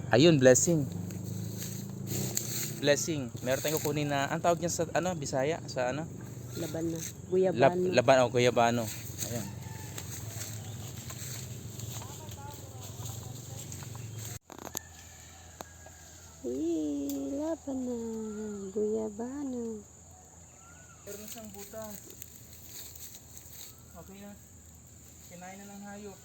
Ayun, blessing. Blessing. Meron tayong kukunin na, ang tawag niya sa ano, Bisaya, sa ano? Laban na. Guyabano. Laban o guyabano. Ayun. Laban na. Guyabano. Meron na siyang butas. Okay na. Kinain na ng hayop.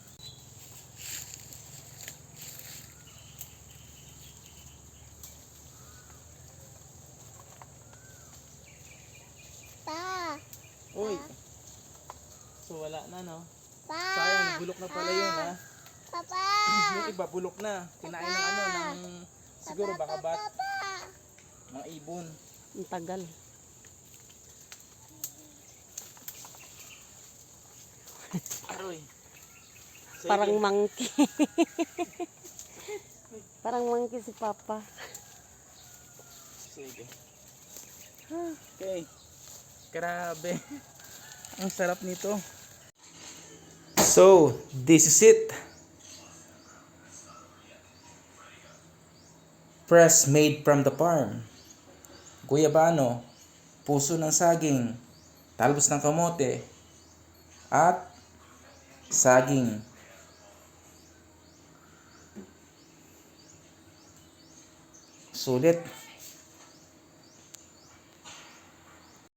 Pa! Uy. So wala na, no? Pa! Sayang, nabulok na pala yun, ha? Papa! Yung iba bulok na. Kinain ng ano, ng siguro baka bat, Papa! mga ibon. Ang tagal. Aroy. Parang monkey. Parang monkey si Papa. Sige. Okay. Grabe. Ang sarap nito. So, this is it. Fresh made from the farm. Guyabano, puso ng saging, talbos ng kamote, at saging. Sulit.